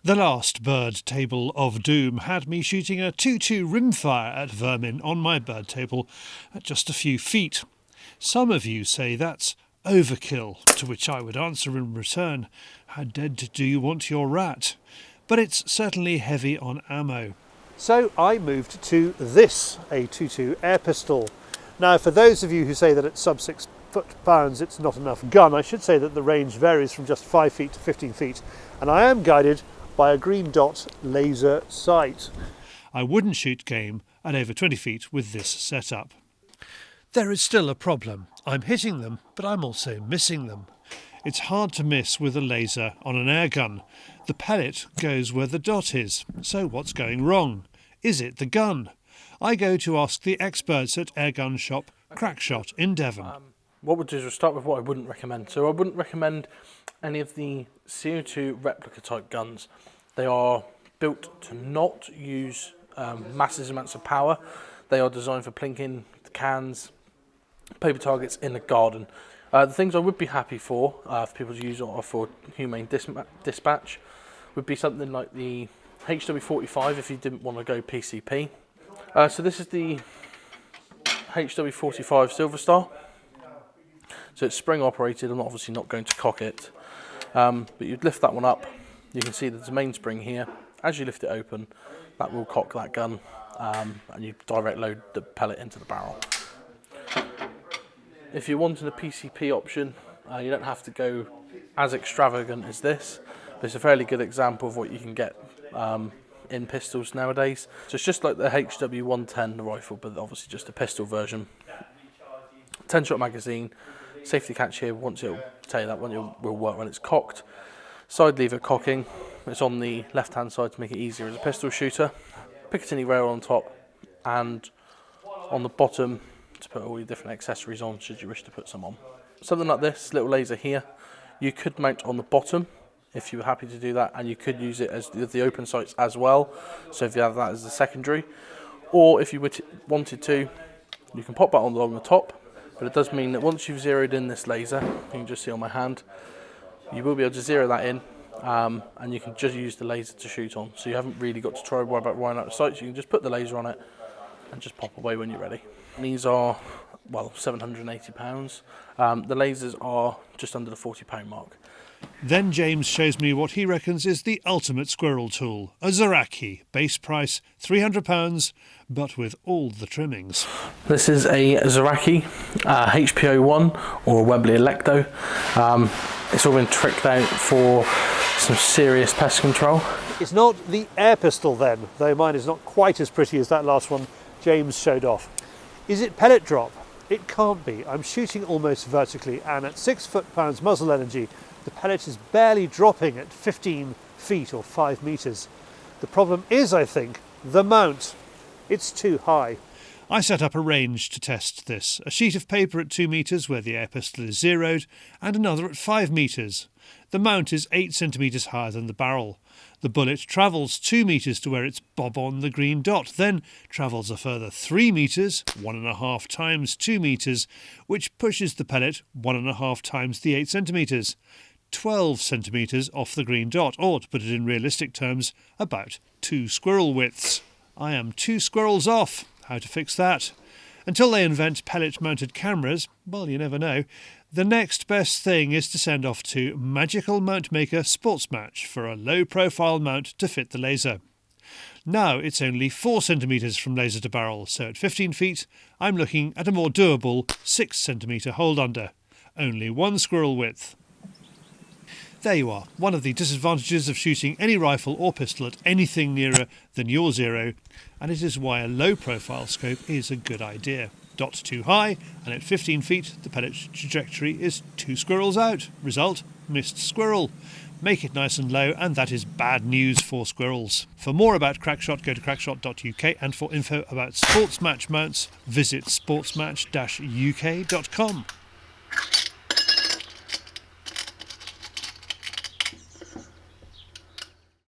The last bird table of doom had me shooting a 2-2 rimfire at vermin on my bird table at just a few feet. Some of you say that's overkill, to which I would answer in return, how dead do you want your rat? But it's certainly heavy on ammo. So I moved to this, a 2-2 air pistol. Now, for those of you who say that at sub 6 foot-pounds it's not enough gun, I should say that the range varies from just 5 feet to 15 feet, and I am guided by a green dot laser sight. I wouldn't shoot game at over 20 feet with this setup. There is still a problem. I'm hitting them, but I'm also missing them. It's hard to miss with a laser on an air gun. The pellet goes where the dot is. So what's going wrong? Is it the gun? I go to ask the experts at airgun shop Crackshot in Devon. What we'll do is we'll start with what I wouldn't recommend. So I wouldn't recommend any of the CO2 replica type guns. They are built to not use massive amounts of power. They are designed for plinking cans, paper targets in the garden. The things I would be happy for people to use or for humane dispatch would be something like the HW45 if you didn't want to go PCP. So this is the HW45 Silver Star. So it's spring operated. I'm obviously not going to cock it, but you'd lift that one up. You can see there's a mainspring here. As you lift it open, that will cock that gun, and you direct load the pellet into the barrel. If you're wanting a PCP option, you don't have to go as extravagant as this, but it's a fairly good example of what you can get in pistols nowadays. So it's just like the HW110, the rifle, but obviously just a pistol version. 10-shot magazine, safety catch here. Once it'll tell you that one will work when it's cocked. Side lever cocking. It's on the left-hand side to make it easier as a pistol shooter. Picatinny rail on top, and on the bottom to put all your different accessories on should you wish to put some on. Something like this little laser here, you could mount on the bottom if you were happy to do that, and you could use it as the open sights as well, so if you have that as a secondary, or if you wanted to, you can pop that on along the top, but it does mean that once you've zeroed in this laser, you can just see on my hand, you will be able to zero that in, and you can just use the laser to shoot on, so you haven't really got to worry about wiring out the sights. You can just put the laser on it and just pop away when you're ready. And these are, well, £780. The lasers are just under the £40 mark. Then James shows me what he reckons is the ultimate squirrel tool, a Zaraki, base price £300, but with all the trimmings. This is a Zaraki HPO1 or Webley Electo. It's all been tricked out for some serious pest control. It's not the air pistol then, though mine is not quite as pretty as that last one James showed off. Is it pellet drop? It can't be. I'm shooting almost vertically, and at 6 foot-pounds muzzle energy, the pellet is barely dropping at 15 feet or 5 meters. The problem is, I think, the mount. It's too high. I set up a range to test this. A sheet of paper at 2 meters where the air pistol is zeroed, and another at 5 meters. The mount is 8 centimeters higher than the barrel. The bullet travels 2 meters to where it's bob on the green dot, then travels a further 3 meters, 1.5 times 2 meters, which pushes the pellet 1.5 times the 8 centimeters. 12 centimetres off the green dot, or to put it in realistic terms, about 2 squirrel widths. I am 2 squirrels off. How to fix that? Until they invent pellet-mounted cameras, well, you never know, the next best thing is to send off to Magical Mount Maker Sports Match for a low-profile mount to fit the laser. Now it's only 4 centimetres from laser to barrel, so at 15 feet, I'm looking at a more doable 6 centimetre hold under. Only 1 squirrel width. There you are, one of the disadvantages of shooting any rifle or pistol at anything nearer than your zero, and it is why a low-profile scope is a good idea. Dot too high, and at 15 feet the pellet trajectory is 2 squirrels out. Result, missed squirrel. Make it nice and low, and that is bad news for squirrels. For more about Crackshot, go to crackshot.uk, and for info about sports match mounts, visit sportsmatch-uk.com.